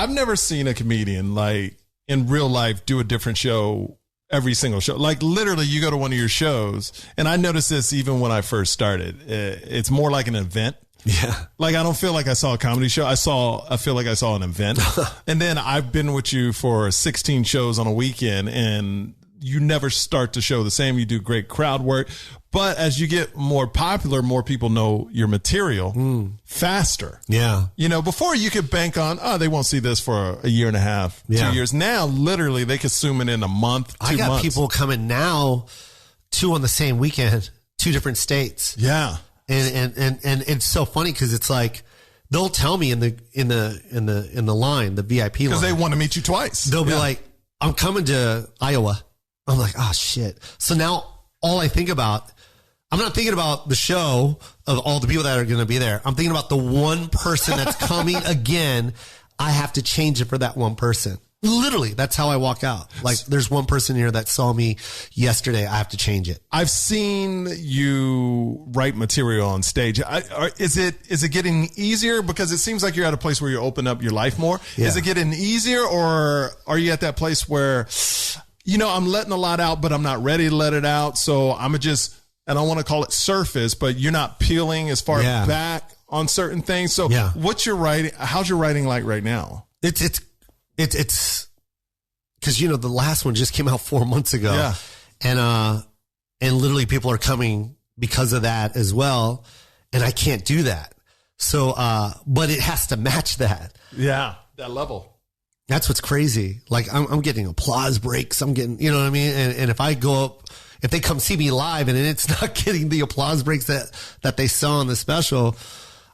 I've never seen a comedian like in real life do a different show every single show. Like literally you go to one of your shows, and I noticed this even when I first started. It's more like an event. Yeah. Like I don't feel like I saw a comedy show. I feel like I saw an event. And then I've been with you for 16 shows on a weekend, and you never start the show the same. You do great crowd work. But as you get more popular, more people know your material faster. Yeah. You know, before you could bank on, they won't see this for a year and a half, 2 years. Now, literally, they consume it in a month, 2 months. I got people coming now, 2 on the same weekend, 2 different states. Yeah. And it's so funny because it's like they'll tell me in the line, the VIP line, because they want to meet you twice. They'll be like, "I'm coming to Iowa." I'm like, "Oh shit!" So now all I think about, I'm not thinking about the show of all the people that are going to be there. I'm thinking about the one person that's coming again. I have to change it for that one person. Literally, that's how I walk out. Like, there's one person here that saw me yesterday. I have to change it. I've seen you write material on stage. Is it getting easier? Because it seems like you're at a place where you open up your life more. Yeah. Is it getting easier, or are you at that place where, you know, I'm letting a lot out, but I'm not ready to let it out? So I'm just, and I want to call it surface, but you're not peeling as far back on certain things. So what's your writing? How's your writing like right now? It's because, you know, the last one just came out 4 months ago, and literally people are coming because of that as well. And I can't do that. So, but it has to match that. Yeah. That level. That's what's crazy. Like I'm getting applause breaks. I'm getting, you know what I mean? And if I go up, if they come see me live and it's not getting the applause breaks that they saw on the special,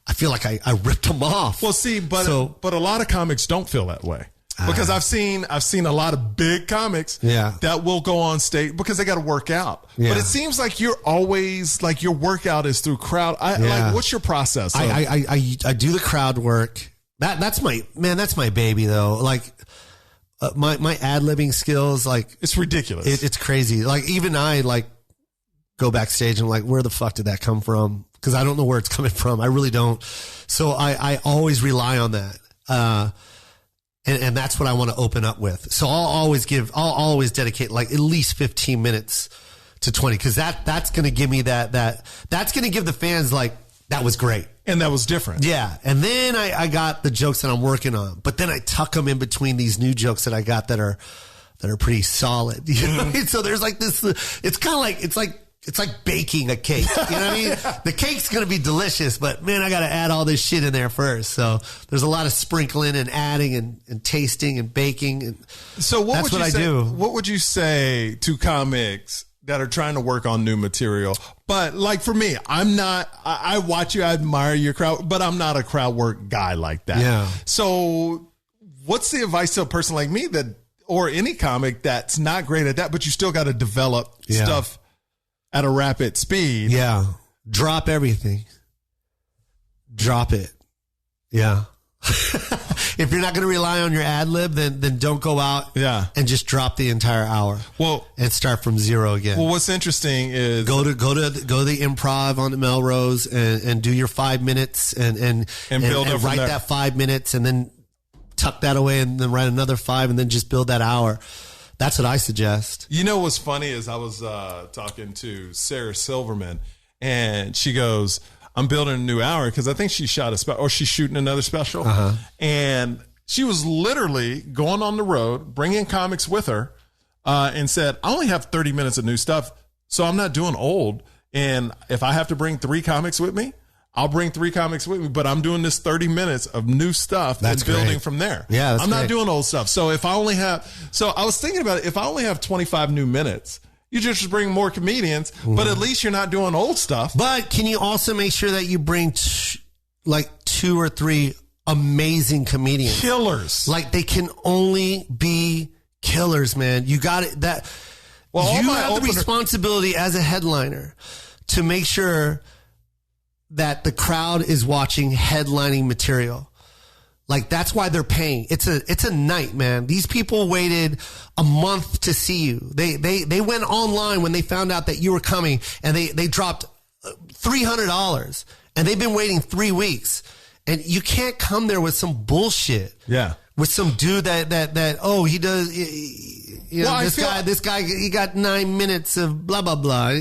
I feel like I ripped them off. Well, see, but a lot of comics don't feel that way. Because I've seen a lot of big comics that will go on stage because they got to work out. Yeah. But it seems like you're always like your workout is through crowd. Like, what's your process? I do the crowd work. That's my baby though. Like my ad-libbing skills, like it's ridiculous. It's crazy. Like even I like go backstage and I'm like, where the fuck did that come from? Because I don't know where it's coming from. I really don't. So I always rely on that. And that's what I want to open up with. So I'll always dedicate like at least 15 minutes to 20. Cause that's going to give me that's going to give the fans like, that was great. And that was different. Yeah. And then I got the jokes that I'm working on, but then I tuck them in between these new jokes that I got that are pretty solid. You know what I mean? So there's like this, it's kind of like, it's like baking a cake. You know what I mean? The cake's going to be delicious, but man, I got to add all this shit in there first. So there's a lot of sprinkling and adding and tasting and baking. And so that's what I do. What would you say to comics that are trying to work on new material? But like for me, I watch you, I admire your crowd, but I'm not a crowd work guy like that. Yeah. So what's the advice to a person like me or any comic that's not great at that, but you still got to develop stuff at a rapid speed? Yeah. Drop everything. Drop it. Yeah. If you're not going to rely on your ad lib, then don't go out and just drop the entire hour. Well, and start from zero again. Well, what's interesting is go to the improv on the Melrose and do your 5 minutes and build and write that 5 minutes and then tuck that away and then write another 5 and then just build that hour. That's what I suggest. You know what's funny is I was talking to Sarah Silverman, and she goes, I'm building a new hour because I think she shot a special, or she's shooting another special. And she was literally going on the road, bringing comics with her, and said, I only have 30 minutes of new stuff, so I'm not doing old. And if I have to bring 3 comics with me, I'll bring 3 comics with me, but I'm doing this 30 minutes of new stuff and building from there. Yeah, I'm not doing old stuff. So if I only have, I was thinking about it, if I only have 25 new minutes, you just bring more comedians, but at least you're not doing old stuff. But can you also make sure that you bring like 2 or 3 amazing comedians? Killers. Like they can only be killers, man. You got it. You have the responsibility as a headliner to make sure that the crowd is watching headlining material. Like that's why they're paying. It's a night, man. These people waited a month to see you. They went online when they found out that you were coming and they dropped $300 and they've been waiting 3 weeks. And you can't come there with some bullshit. Yeah. with some dude that oh, he does, you know, Well, this guy, he got 9 minutes of blah, blah, blah.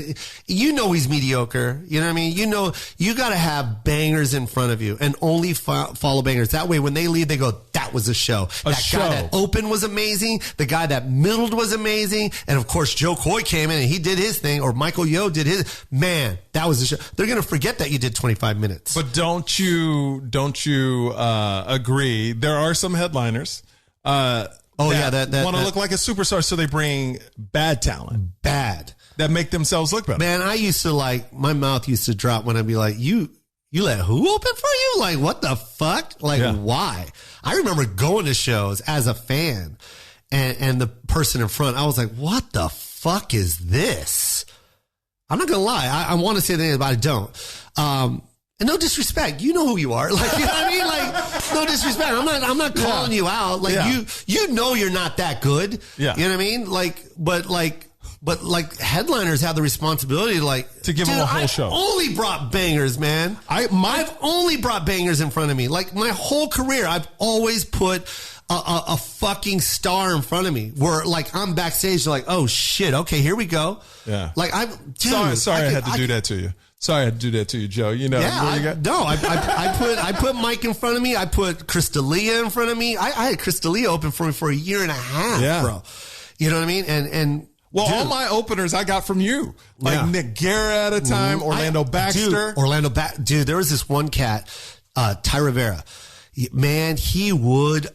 You know, he's mediocre. You know what I mean? You know, you got to have bangers in front of you and only follow bangers. That way, when they leave, they go, that was a show. That guy that opened was amazing. The guy that middled was amazing. And of course, Jo Koy came in and he did his thing, or Michael Yo did his. Man, that was a show. They're going to forget that you did 25 minutes. But don't you agree? There are some headliners. That want to look like a superstar, so they bring bad talent. Bad. That make themselves look better. Man, I used to my mouth used to drop when I'd be like, you let who open for you? Like, what the fuck? Like, why? I remember going to shows as a fan and the person in front, I was like, what the fuck is this? I'm not going to lie. I want to say the name, but I don't. And no disrespect, you know who you are. Like, you know what I mean? Like, no disrespect. I'm not calling you out. Like, you know you're not that good. Yeah. You know what I mean? But headliners have the responsibility to give them a whole show. I've only brought bangers, man. I've only brought bangers in front of me. Like, my whole career, I've always put a fucking star in front of me where, like, I'm backstage like, oh shit, okay, here we go. Yeah. Like, sorry I had to do that to you. Sorry I had to do that to you, Joe. You know. Yeah, I put Mike in front of me. I put Crystalia in front of me. I had Crystalia open for me for a year and a half, bro. You know what I mean? And well, all my openers I got from you. Like Nick Guerra at a time, Orlando Baxter. Dude, there was this one cat, Ty Rivera. Man, he would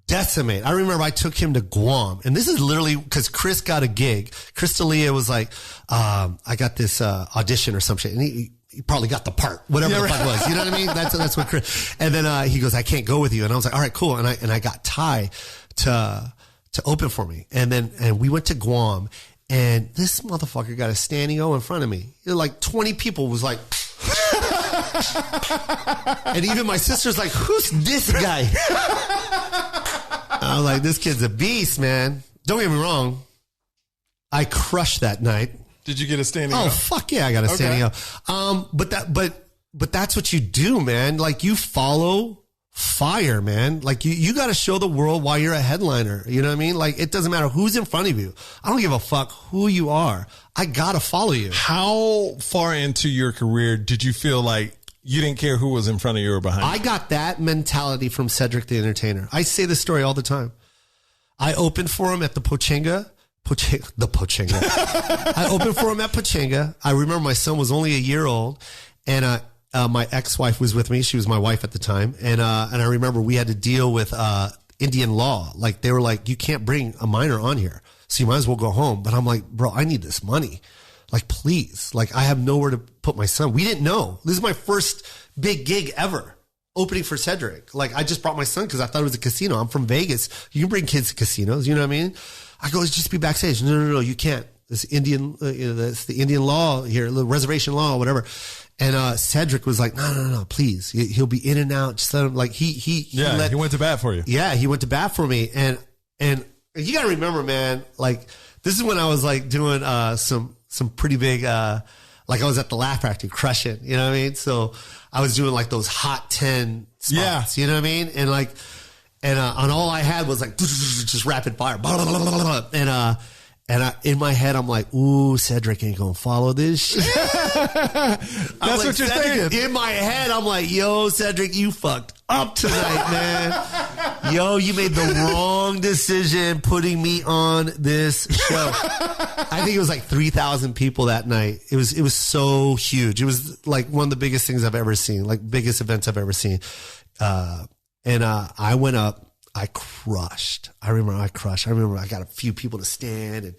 decimate. I remember I took him to Guam, and this is literally because Chris got a gig. Crystalia was like, I got this audition or some shit, and he probably got the part, whatever the fuck it was. You know what I mean? That's what Chris. And then he goes, I can't go with you, and I was like, all right, cool. And I got Ty to open for me, and we went to Guam, and this motherfucker got a standing O in front of me. Like 20 people was like. And even my sister's like, who's this guy? I was like, this kid's a beast, man. Don't get me wrong. I crushed that night. Did you get a standing O? Oh, fuck yeah, I got a standing O. But that's what you do, man. Like, you follow fire, man. Like, you got to show the world why you're a headliner. You know what I mean? Like, it doesn't matter who's in front of you. I don't give a fuck who you are. I got to follow you. How far into your career did you feel like you didn't care who was in front of you or behind you? I got that mentality from Cedric the Entertainer. I say this story all the time. I opened for him at the Pochenga. I opened for him at Pochenga. I remember my son was only a year old, and my ex-wife was with me. She was my wife at the time. And I remember we had to deal with Indian law. Like, they were like, you can't bring a minor on here, so you might as well go home. But I'm like, bro, I need this money. Like, please. Like, I have nowhere to put my son. We didn't know. This is my first big gig ever, opening for Cedric. Like, I just brought my son because I thought it was a casino. I'm from Vegas. You can bring kids to casinos. You know what I mean? I go, just be backstage. No, you can't. It's Indian, it's the Indian law here, the reservation law, whatever. And Cedric was like, no, please. He'll be in and out. Just let him, like, he went to bat for you. Yeah, he went to bat for me. And you got to remember, man, like, this is when I was like doing some pretty big, like, I was at the Laugh Factory crushing, you know what I mean? So I was doing like those hot 10 spots, you know what I mean? And like, on all I had was like, just rapid fire. And in my head, I'm like, ooh, Cedric ain't gonna follow this shit. That's like, what you're thinking. In my head, I'm like, yo, Cedric, you fucked up tonight, man. Yo, you made the wrong decision putting me on this show. I think it was like 3,000 people that night. It was so huge. It was like one of the biggest things I've ever seen, like biggest events I've ever seen. And I went up. I crushed. I remember I got a few people to stand, and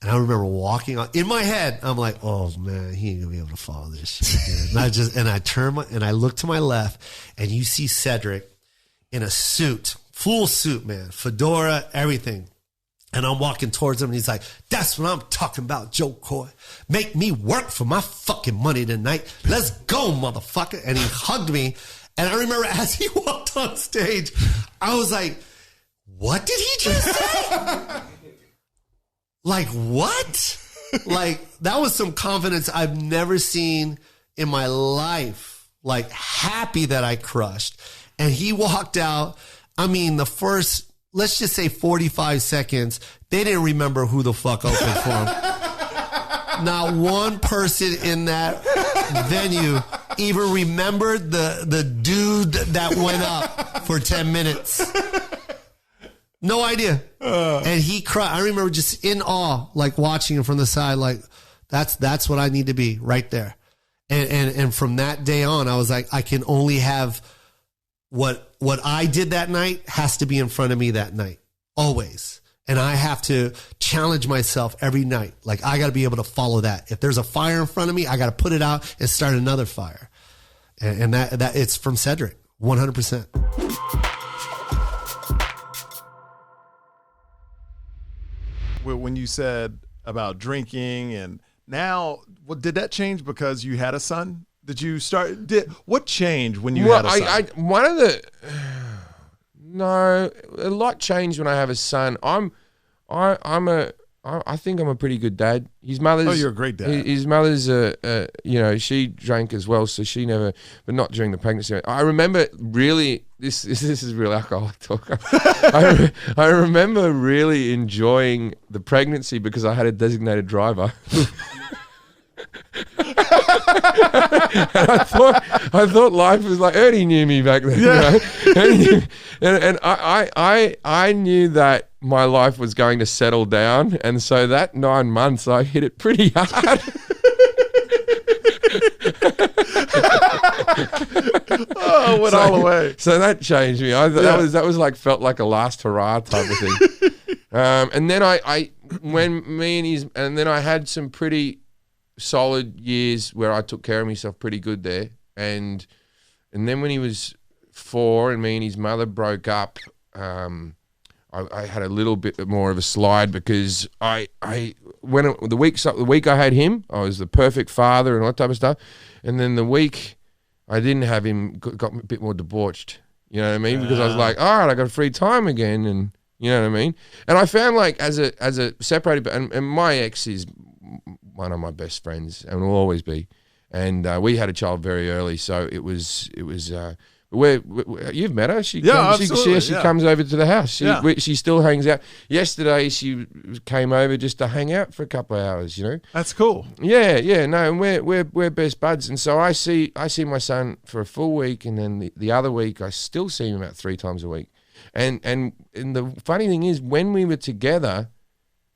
I remember walking on. In my head, I'm like, oh man, he ain't gonna be able to follow this shit. And I look to my left, and you see Cedric in a suit, full suit, man, fedora, everything. And I'm walking towards him, and he's like, that's what I'm talking about, Jo Koy. Make me work for my fucking money tonight. Let's go, motherfucker. And he hugged me. And I remember as he walked on stage, I was like, what did he just say? Like, what? Like, that was some confidence I've never seen in my life. Like, happy that I crushed. And he walked out. I mean, the first, let's just say 45 seconds, they didn't remember who the fuck opened for them. Not one person in that venue even remembered the dude that went up for 10 minutes. No idea. And he cried. I remember just in awe, like watching him from the side, like that's what I need to be right there. And from that day on, I was like, I can only have what I did that night has to be in front of me that night, always. And I have to challenge myself every night. Like, I got to be able to follow that. If there's a fire in front of me, I got to put it out and start another fire. And that it's from Cedric, 100%. When you said about drinking and now, did that change because you had a son? Did you start? What changed when you had a son? No, a lot changed when I have a son. I think I'm a pretty good dad. His mother's. Oh, you're a great dad. His mother's, she drank as well, so she never, but not during the pregnancy. I remember really, this is real alcoholic talk. I remember really enjoying the pregnancy because I had a designated driver. And I thought life was like, Ernie knew me back then. Yeah. You know? and I knew that my life was going to settle down, and so that 9 months I hit it pretty hard. Oh, went all the way. So that changed me. That was like felt like a last hurrah type of thing. And then then I had some pretty solid years where I took care of myself pretty good there, and then when he was 4 and me and his mother broke up, I had a little bit more of a slide because the week I had him, I was the perfect father and all that type of stuff, and then the week I didn't have him, got a bit more debauched. You know what I mean? Because I was like, all right, I got free time again, and you know what I mean. And I found like as a separated, and my ex is one of my best friends and will always be, and we had a child very early, so it was you've met her. She comes over to the house. She still hangs out. Yesterday she came over just to hang out for a couple of hours. You know, that's cool. Yeah, no, and we're best buds, and so I see my son for a full week, and then the other week I still see him about 3 times a week, and the funny thing is when we were together,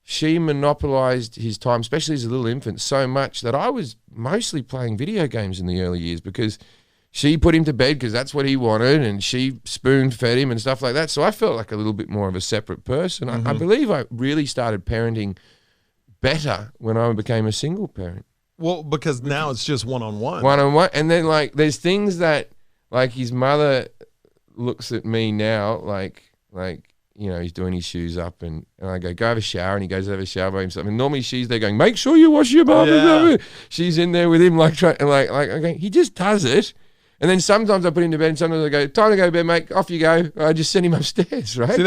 she monopolized his time, especially as a little infant, so much that I was mostly playing video games in the early years because she put him to bed because that's what he wanted, and she spoon-fed him and stuff like that. So I felt like a little bit more of a separate person. Mm-hmm. I believe I really started parenting better when I became a single parent. Well, because now it's just one-on-one. One-on-one. And then, like, there's things that, like, his mother looks at me now, like you know, he's doing his shoes up, and I go have a shower, and he goes to have a shower by himself. And normally she's there going, make sure you wash your bum. Yeah. She's in there with him, like okay, he just does it. And then sometimes I put him to bed, and sometimes I go, time to go to bed, mate, off you go. I just send him upstairs, right?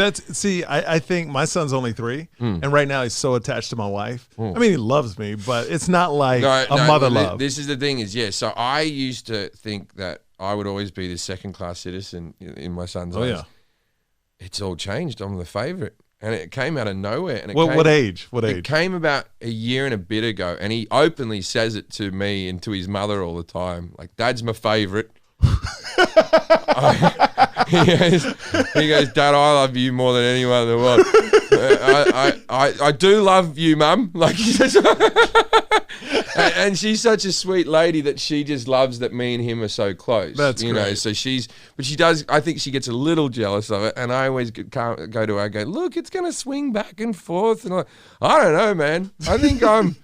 I think my son's only 3, and right now he's so attached to my wife. I mean, he loves me, but it's not like mother love. This is the thing is, so I used to think that I would always be the second-class citizen in my son's eyes. Yeah. It's all changed. I'm the favorite. And it came out of nowhere. And what age? It came about a year and a bit ago, and he openly says it to me and to his mother all the time. Like, Dad's my favorite. He goes, Dad, I love you more than anyone in the world. I do love you, Mum. Like, and she's such a sweet lady that she just loves that me and him are so close. That's great. Know, so but she does. I think she gets a little jealous of it, and I always go to her and go, look, it's going to swing back and forth, and I don't know, man. I think and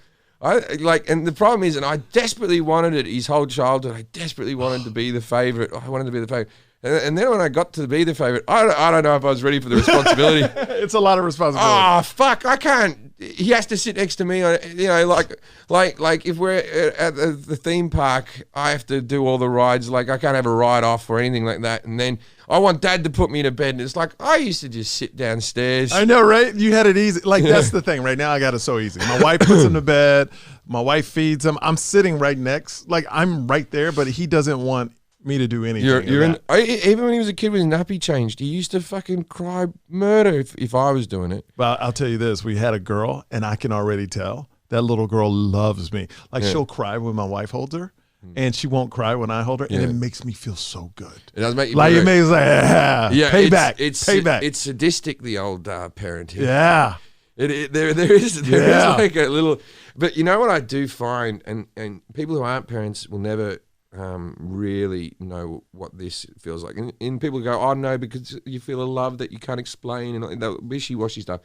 the problem is, and I desperately wanted it his whole childhood. I desperately wanted to be the favorite. I wanted to be the favorite. And then when I got to be the favorite, I don't know if I was ready for the responsibility. It's a lot of responsibility. Oh, fuck, I can't. He has to sit next to me. You know, like if we're at the theme park, I have to do all the rides. Like, I can't have a ride off or anything like that. And then I want Dad to put me to bed. And it's like, I used to just sit downstairs. I know, right? You had it easy. Like, that's the thing. Right now, I got it so easy. My wife puts him to bed. My wife feeds him. I'm sitting right next. Like, I'm right there, but he doesn't want me to do anything. Even when he was a kid with his nappy changed, he used to fucking cry murder if I was doing it. But I'll tell you this: we had a girl, and I can already tell that little girl loves me. Like she'll cry when my wife holds her. And she won't cry when I hold her, and it makes me feel so good. It does make you like it makes payback. Payback. It's sadistic, the old parenting. Yeah, there is like a little. But you know what I do find, and people who aren't parents will never really know what this feels like. And people go, oh no, because you feel a love that you can't explain and the wishy-washy stuff.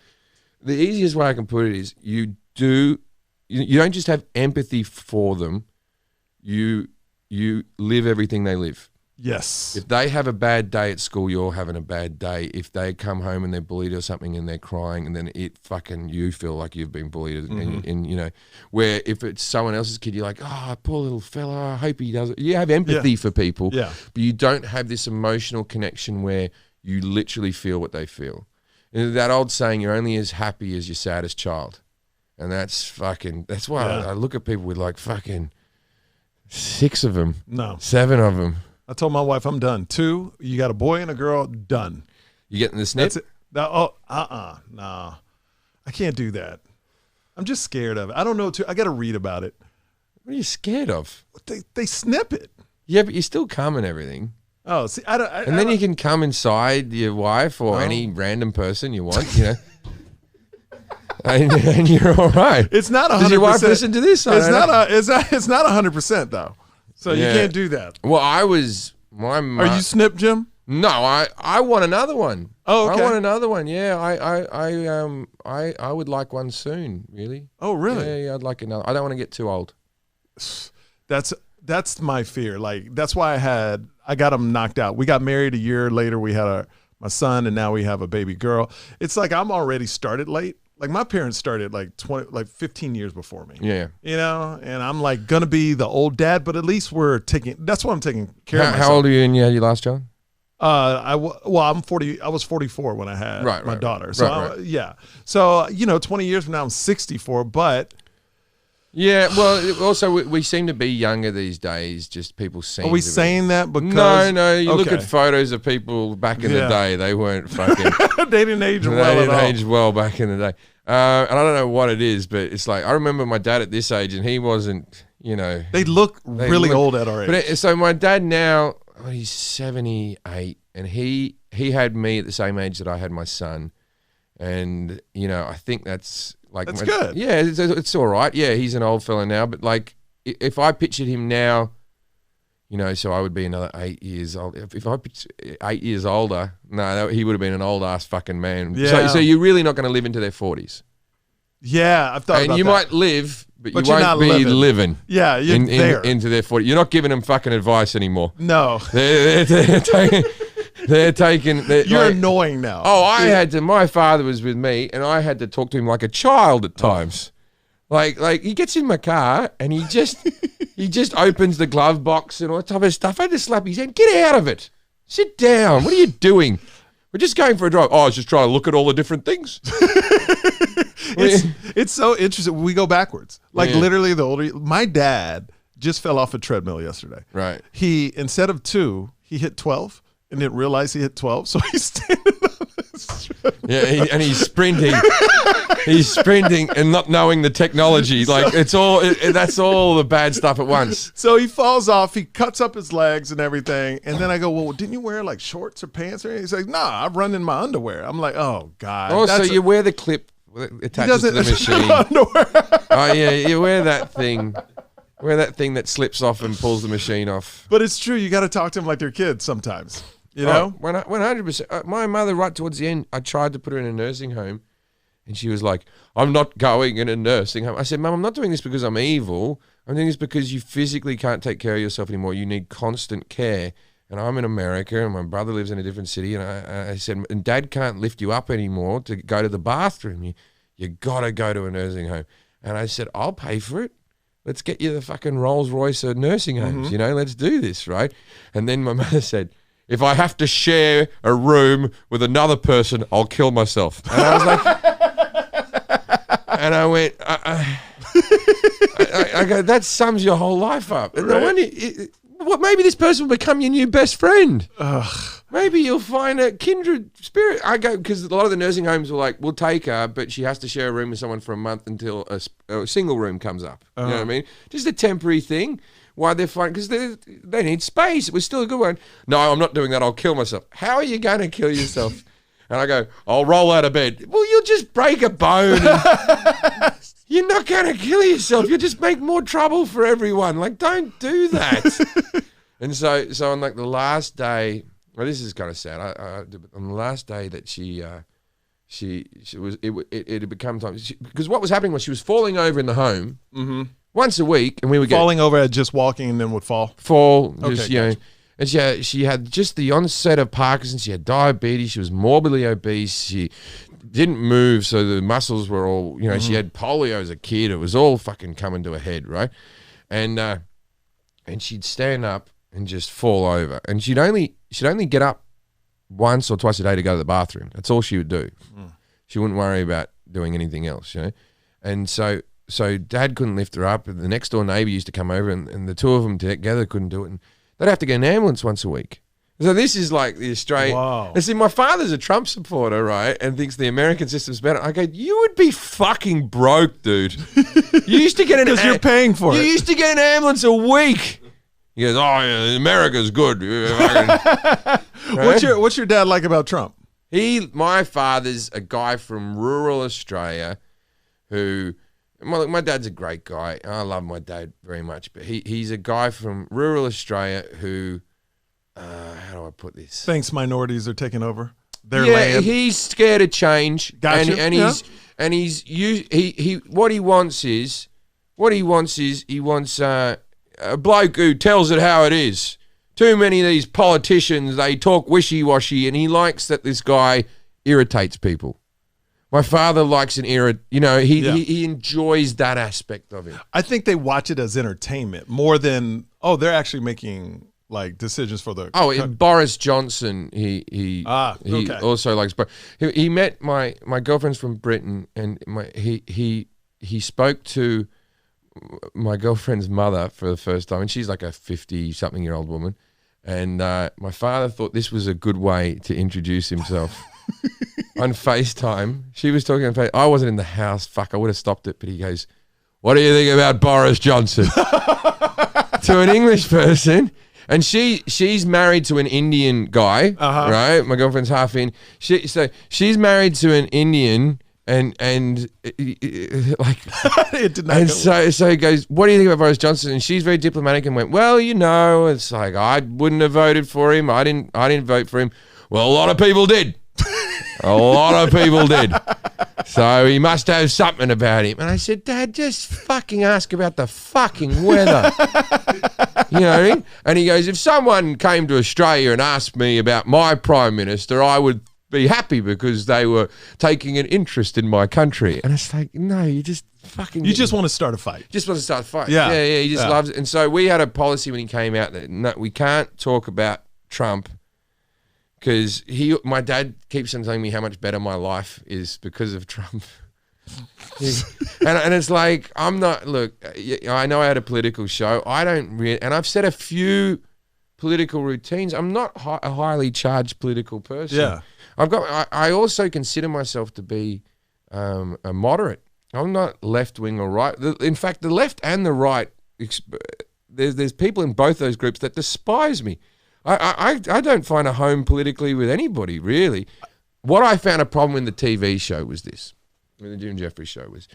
The easiest way I can put it is you don't just have empathy for them. You live everything they live. Yes. If they have a bad day at school, you're having a bad day. If they come home and they're bullied or something and they're crying, and then you feel like you've been bullied, and you know, where if it's someone else's kid, you're like, oh, poor little fella, I hope he does it. You have empathy for people, but you don't have this emotional connection where you literally feel what they feel. And that old saying, you're only as happy as your saddest child. And that's why I look at people with like fucking 6 of them. No. 7 of them. I told my wife I'm done. 2, you got a boy and a girl, done. You getting the snip? That's it. No. I can't do that. I'm just scared of it. I don't know. I got to read about it. What are you scared of? They snip it. Yeah, but you still come and everything. Oh, see, and then you can come inside your wife or any random person you want, you know. and you're all right. It's not 100%. Does your wife listen to this? It's not 100% though. So you can't do that. Well, are you snip, Jim? No, I want another one. Oh, okay. I want another one. Yeah, I would like one soon. Really? Oh, really? Yeah, I'd like another. I don't want to get too old. That's my fear. Like that's why I got him knocked out. We got married a year later. We had my son, and now we have a baby girl. It's like I'm already started late. Like my parents started like 15 years before me. Yeah. You know, and I'm like gonna be the old dad, but at least that's why I'm taking care of myself. How old are you when you had your last child? I'm 40. I was 44 when I had my daughter. So yeah. So 20 years from now I'm 64, but. Yeah, well, also we seem to be younger these days. Just people seem. Are we saying that because? No. You look at photos of people back in the day; they weren't fucking. They didn't age well. They didn't age well back in the day, and I don't know what it is, but it's like I remember my dad at this age, and he wasn't. They look really old at our age. But so my dad now, he's 78, and he had me at the same age that I had my son, and I think that's. That's good. Yeah, it's all right. Yeah, he's an old fella now, but like if I pictured him now, so I would be another 8 years old. If I pictured 8 years older, he would have been an old ass fucking man. Yeah. So you're really not going to live into their 40s. Yeah, I've thought about that. And you might live, but you you're won't not be living. Yeah, you're there. Into their 40s. You're not giving them fucking advice anymore. No. They're taking. You're annoying now. Oh, my father was with me, and I had to talk to him like a child at times. Like he gets in my car, and he just opens the glove box and all that type of stuff. I had to slap his hand. Get out of it. Sit down. What are you doing? We're just going for a drive. Oh, I was just trying to look at all the different things. It's so interesting. We go backwards. Like literally, the older my dad just fell off a treadmill yesterday. Right. He instead of 2, he hit 12. And didn't realize he hit 12, so he's standing on this treadmill. Yeah, and he's sprinting. He's sprinting and not knowing the technology. Like that's all the bad stuff at once. So he falls off. He cuts up his legs and everything. And then I go, well, didn't you wear like shorts or pants or anything? He's like, nah, I run in my underwear. I'm like, oh God. Oh, so you wear the clip that attaches to the machine. Oh yeah, you wear that thing. Wear that thing that slips off and pulls the machine off. But it's true. You got to talk to them like they're kids sometimes. 100%. My mother, right towards the end, I tried to put her in a nursing home, and she was like, I'm not going in a nursing home. I said, Mum, I'm not doing this because I'm evil. I'm doing this because you physically can't take care of yourself anymore. You need constant care. And I'm in America, and my brother lives in a different city. And I said, and Dad can't lift you up anymore to go to the bathroom. You got to go to a nursing home. And I said, I'll pay for it. Let's get you the fucking Rolls Royce of nursing homes. Let's do this, right? And then my mother said, if I have to share a room with another person, I'll kill myself. And I was like, and I went, I go, that sums your whole life up. And What? Maybe this person will become your new best friend. Maybe you'll find a kindred spirit. I go because a lot of the nursing homes were like, we'll take her, but she has to share a room with someone for a month until a single room comes up. You know what I mean? Just a temporary thing. Why they're fine? Because they need space. It was still a good one. No, I'm not doing that. I'll kill myself. How are you going to kill yourself? And I go, I'll roll out of bed. Well, you'll just break a bone. You're not going to kill yourself. You'll just make more trouble for everyone. Like, don't do that. And so on like the last day, well, this is kind of sad. On the last day that she was, it had become time. Because what was happening was she was falling over in the home once a week, and we would falling over at just walking and then would fall. Just, you know. And she had just the onset of Parkinson's. She had diabetes. She was morbidly obese. She didn't move, so the muscles were all, you know, she had polio as a kid. It was all fucking coming to a head, right? And she'd stand up and just fall over. And she'd only get up once or twice a day to go to the bathroom. That's all she would do. She wouldn't worry about doing anything else, you know? And so Dad couldn't lift her up. And the next door neighbor used to come over, and the two of them together couldn't do it. And they'd have to get an ambulance once a week. So this is like the Australian. Wow. And see, my father's a Trump supporter, right? And thinks the American system's better. I go, you would be fucking broke, dude. You used to get because you're paying for it. You used to get an ambulance a week. He goes, oh, yeah, America's good. Right? What's your dad like about Trump? My father's a guy from rural Australia who. My dad's a great guy. I love my dad very much, but he's a guy from rural Australia who, how do I put this? Thinks minorities are taking over their land. Yeah, he's scared of change. Gotcha. And what he wants is he wants a bloke who tells it how it is. Too many of these politicians, they talk wishy-washy, and he likes that this guy irritates people. My father likes he enjoys that aspect of it. I think they watch it as entertainment more than, they're actually making like decisions for the. Boris Johnson, he also likes. He met my girlfriend's from Britain, and he spoke to my girlfriend's mother for the first time, and she's like a 50-something-year-old woman, and my father thought this was a good way to introduce himself. On FaceTime, she was talking on FaceTime. I wasn't in the house. Fuck, I would have stopped it. But he goes, what do you think about Boris Johnson? To an English person. And she's married to an Indian guy, right? My girlfriend's half in. So she's married to an Indian and like it did not. And so he goes, what do you think about Boris Johnson? And she's very diplomatic and went, well, it's like I wouldn't have voted for him. I didn't vote for him. Well, a lot of people did. A lot of people did. So he must have something about him. And I said, Dad, just fucking ask about the fucking weather. You know what I mean? And he goes, if someone came to Australia and asked me about my Prime Minister, I would be happy because they were taking an interest in my country. And it's like, no, you just fucking... You just want to start a fight. Just want to start a fight. Yeah. Yeah, he just loves it. And so we had a policy when he came out that no, we can't talk about Trump because my dad keeps on telling me how much better my life is because of Trump. and it's like, I'm not, look, I know I had a political show. I don't really, and I've said a few political routines. I'm not a highly charged political person. Yeah. I also consider myself to be a moderate. I'm not left wing or right. In fact, the left and the right, there's people in both those groups that despise me. I don't find a home politically with anybody, really. What I found a problem in the TV show was this, with the Jim Jefferies show, was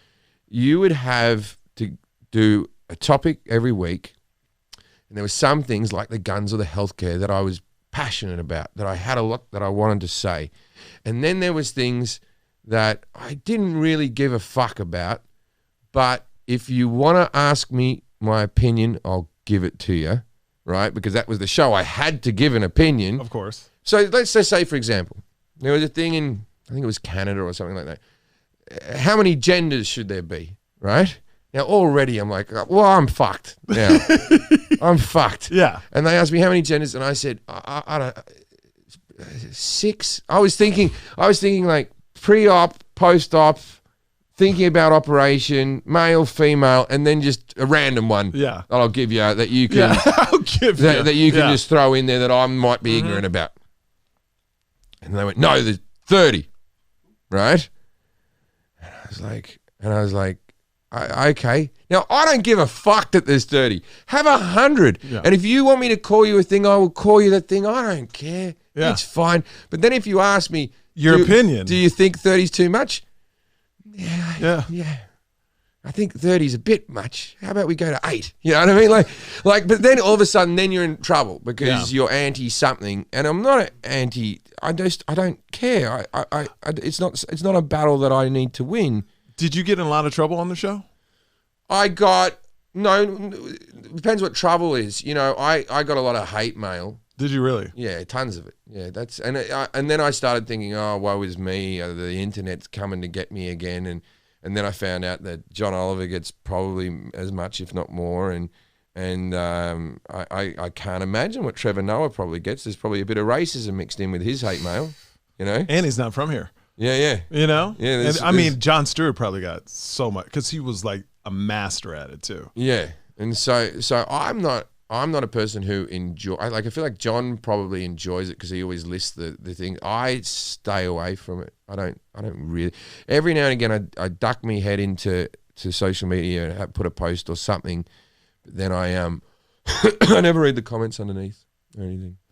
you would have to do a topic every week, and there were some things like the guns or the healthcare that I was passionate about, that I had a lot that I wanted to say. And then there was things that I didn't really give a fuck about, but if you want to ask me my opinion, I'll give it to you. Right, because that was the show. I had to give an opinion. Of course. So let's just say, for example, there was a thing in, I think it was Canada or something like that. How many genders should there be? Right? Now already I'm like, well, I'm fucked now. I'm fucked. Yeah. And they asked me how many genders, and I said, I don't, 6. I was thinking like pre-op, post-op, thinking about operation, male, female, and then just a random one. Yeah. That I'll give you that you can I'll give that you can just throw in there that I might be ignorant about. And they went, no, there's 30, right? And I was like, okay. Now, I don't give a fuck that there's 30. Have 100. Yeah. And if you want me to call you a thing, I will call you that thing. I don't care. Yeah. It's fine. But then if you ask me, your opinion, do you think 30 is too much? Yeah. I think 30 is a bit much. How about we go to 8? You know what I mean? Like, but then all of a sudden, then you're in trouble because you're anti something, and I'm not anti. I don't care. It's not a battle that I need to win. Did you get in a lot of trouble on the show? I got depends what trouble is. You know, I got a lot of hate mail. Did you really? Yeah, tons of it. Yeah, and then I started thinking, oh, woe is me. The internet's coming to get me again, and then I found out that John Oliver gets probably as much, if not more, and I can't imagine what Trevor Noah probably gets. There's probably a bit of racism mixed in with his hate mail, you know. And he's not from here. Yeah. You know. Yeah. And, I mean, Jon Stewart probably got so much because he was like a master at it too. Yeah, and so I'm not a person who enjoy. I feel like John probably enjoys it because he always lists the thing. I stay away from it. I don't really. Every now and again, I duck my head into social media and put a post or something. But then I I never read the comments underneath or anything.